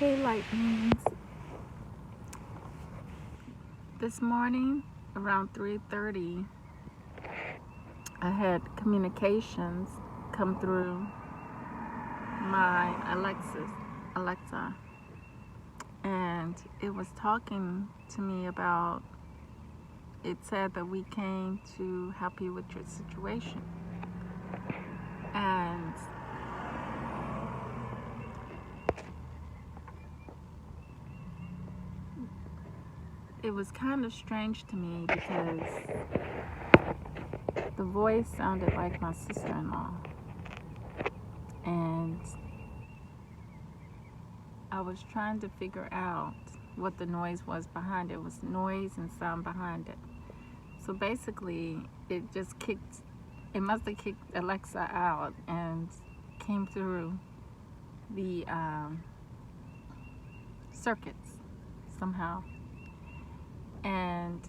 Hey Lightnings. This morning around 3:30, I had communications come through my Alexa, and it was talking to me about. It said that we came to help you with your situation, and it was kind of strange to me because the voice sounded like my sister-in-law, and I was trying to figure out what the noise was behind it. It was noise and sound behind it. So basically, it must have kicked Alexa out and came through the circuits somehow. And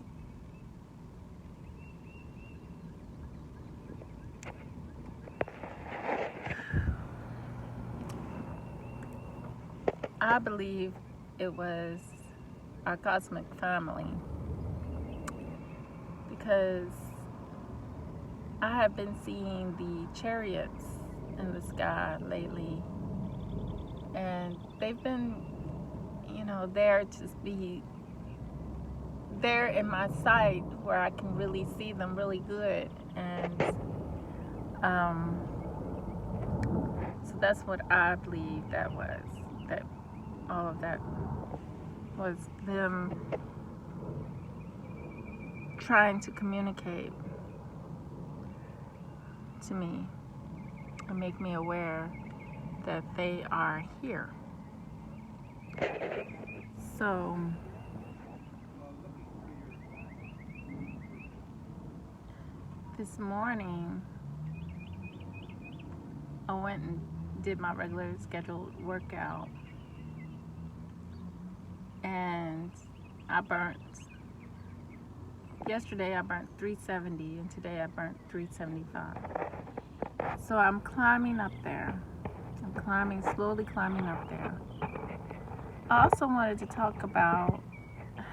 I believe it was our cosmic family, because I have been seeing the chariots in the sky lately, and they've been, there to be there in my sight where I can really see them really good. And so that's what I believe that was. That all of that was them trying to communicate to me and make me aware that they are here. So this morning I went and did my regular scheduled workout, and yesterday I burnt 370 and today I burnt 375. So I'm climbing up there. Slowly climbing up there. I also wanted to talk about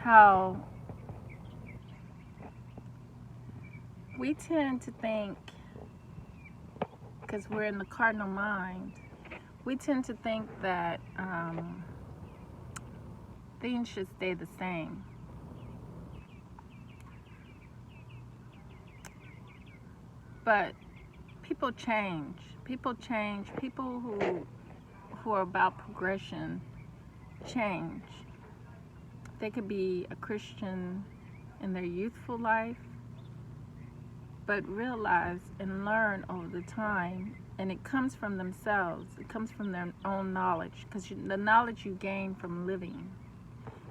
how we tend to think, because we're in the cardinal mind, we tend to think that things should stay the same. But people change. People who are about progression change. They could be a Christian in their youthful life, but realize and learn over the time, and it comes from themselves. It comes from their own knowledge, because the knowledge you gain from living.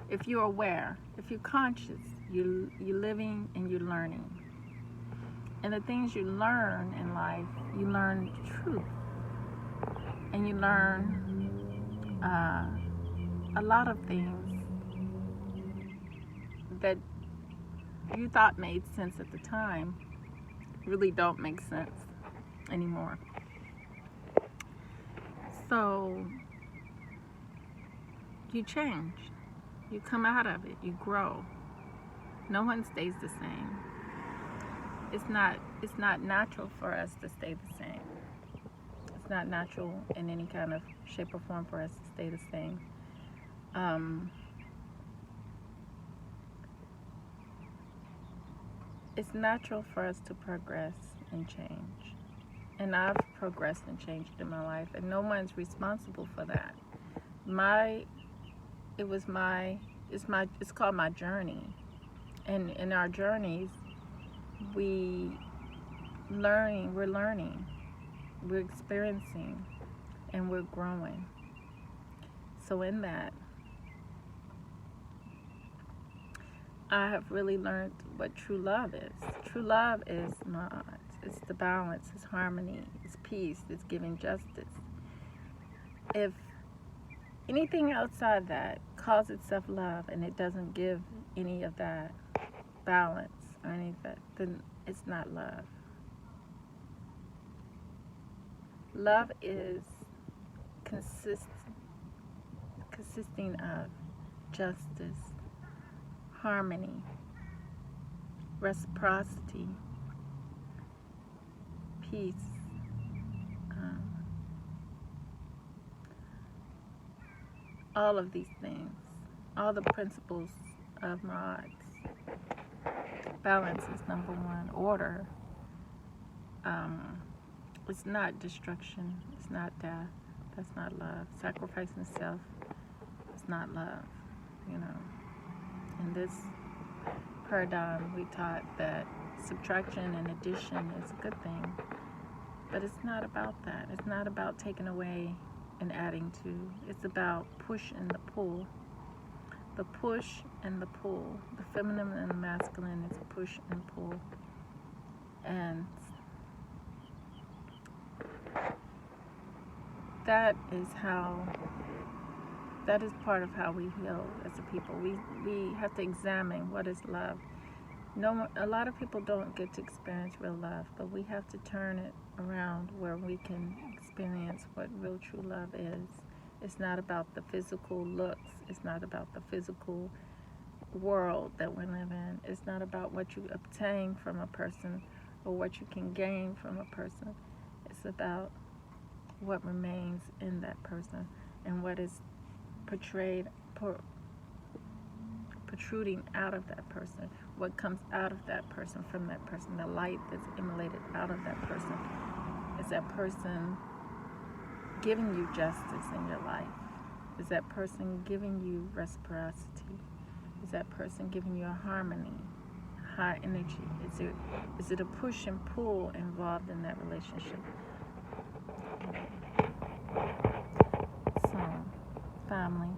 If you're aware, if you're conscious, you're living and you're learning. And the things you learn in life, you learn truth, and you learn a lot of things that you thought made sense at the time really don't make sense anymore. So you change, you come out of it, you grow. No one stays the same. It's not natural for us to stay the same. It's not natural in any kind of shape or form for us to stay the same. It's natural for us to progress and change. And I've progressed and changed in my life, and no one's responsible for that. It's called my journey. And in our journeys, we're learning, we're experiencing, and we're growing. So in that, I have really learned what true love is. True love is not. It's the balance, it's harmony, it's peace, it's giving justice. If anything outside that calls itself love and it doesn't give any of that balance or any of that, then it's not love. Love is consistency consisting of justice, harmony, reciprocity, peace, um, all of these things, all the principles of Ma'at. Balance is number one. Order. It's not destruction. It's not death. That's not love. Sacrificing self is not love. You know. In this paradigm, we taught that subtraction and addition is a good thing. But it's not about that. It's not about taking away and adding to. It's about push and the pull. The push and the pull. The feminine and the masculine is push and pull. And that is part of how we heal as a people. We have to examine what is love. A lot of people don't get to experience real love, but we have to turn it around where we can experience what real true love is. It's not about the physical looks. It's not about the physical world that we live in. It's not about what you obtain from a person or what you can gain from a person. It's about what remains in that person and what is protruding out of that person, what comes out of that person, from that person, the light that's emanated out of that person. Is that person giving you justice in your life? Is that person giving you reciprocity? Is that person giving you a harmony, high energy? Is it a push and pull involved in that relationship? So, family,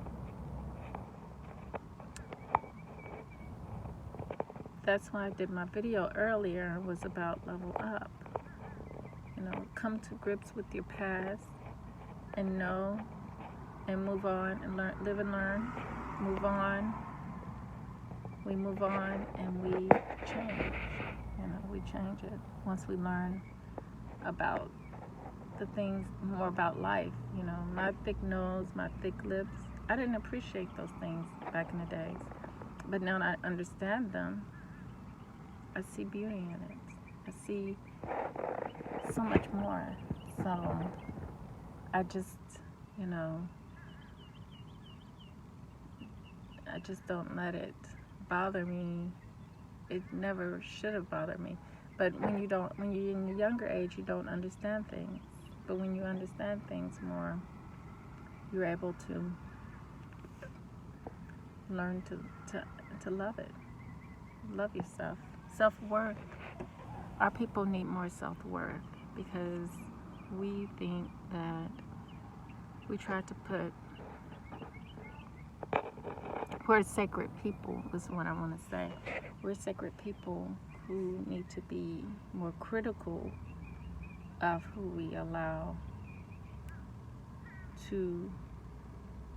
that's why I did my video earlier, was about level up. You know, come to grips with your past and know and move on and learn, live and learn, move on. We move on and we change. You know, we change it once we learn about the things, more about life. You know, my thick nose, my thick lips, I didn't appreciate those things back in the days. But now I understand them. I see beauty in it. I see so much more. So I just, you know, I just don't let it bother me. It never should have bothered me. But when you're in your younger age, you don't understand things. But when you understand things more, you're able to learn to love it. Love yourself. Self-worth. Our people need more self-worth because we think that we try to put, we're sacred people, is what I want to say. We're sacred people who need to be more critical of who we allow to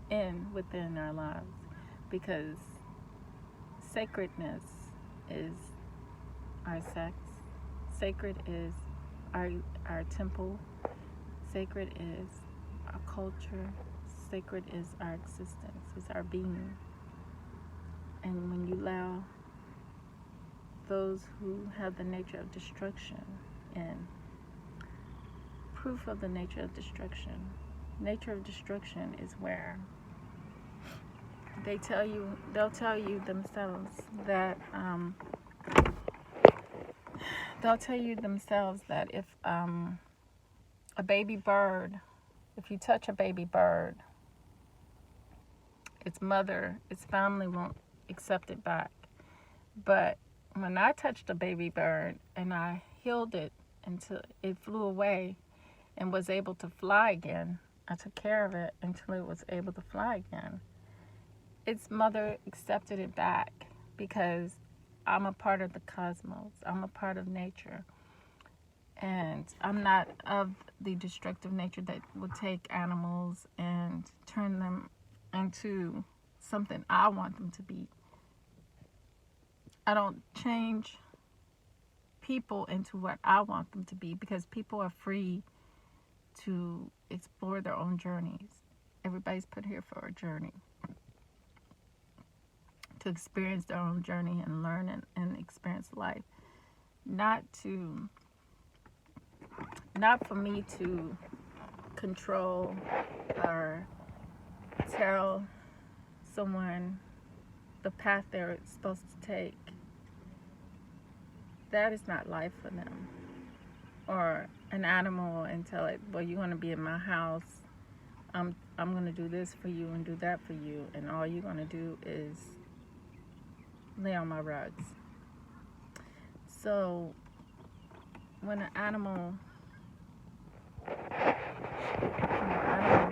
end within our lives, because sacredness is our sex, sacred is our temple, sacred is our culture, sacred is our existence, is our being. And when you allow those who have the nature of destruction in, proof of the nature of destruction. Nature of destruction is where they'll tell you themselves that if a baby bird, if you touch a baby bird, its mother, its family won't accept it back. But when I touched a baby bird and I healed it until it flew away and was able to fly again, I took care of it until it was able to fly again. Its mother accepted it back because I'm a part of the cosmos. I'm a part of nature. And I'm not of the destructive nature that will take animals and turn them into something I want them to be. I don't change people into what I want them to be, because people are free to explore their own journeys. Everybody's put here for a journey. to experience their own journey and learn and experience life. Not for me to control or tell someone the path they're supposed to take. That is not life for them. Or an animal and tell it, well, you're going to be in my house. I'm going to do this for you and do that for you, and all you're going to do is lay on my rugs. So when an animal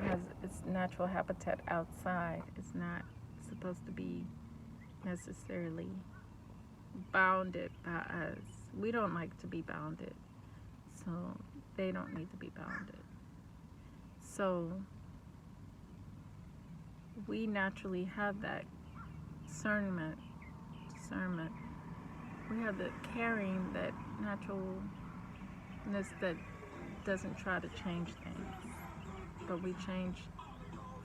has its natural habitat outside, it's not supposed to be necessarily bounded by us. We don't like to be bounded, so they don't need to be bounded. So we naturally have that discernment. We have the caring, that naturalness that doesn't try to change things, but we change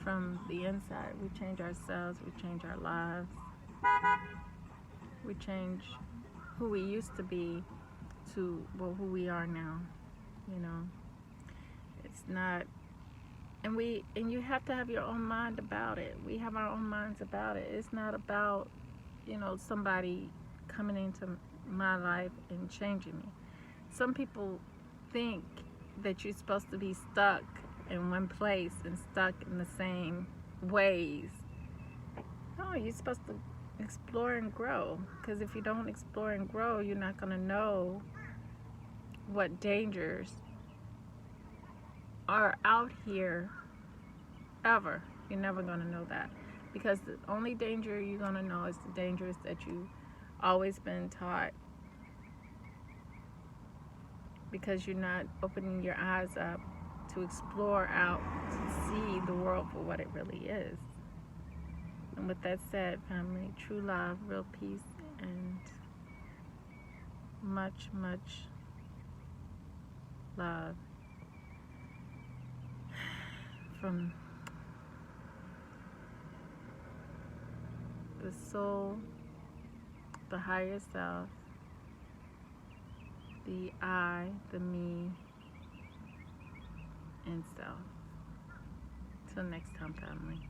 from the inside. We change ourselves, we change our lives, we change who we used to be to, well, who we are now. You know, it's not, and you have to have your own mind about it. We have our own minds about it. It's not about, somebody coming into my life and changing me. Some people think that you're supposed to be stuck in one place and stuck in the same ways. No, you're supposed to explore and grow, because if you don't explore and grow, you're not going to know what dangers are out here ever. You're never going to know that, because the only danger you're going to know is the dangers that you've always been taught, because you're not opening your eyes up to explore out, to see the world for what it really is. And with that said, family, true love, real peace, and much, much love from the soul, the higher self, the I, the me, and self. Till next time, family.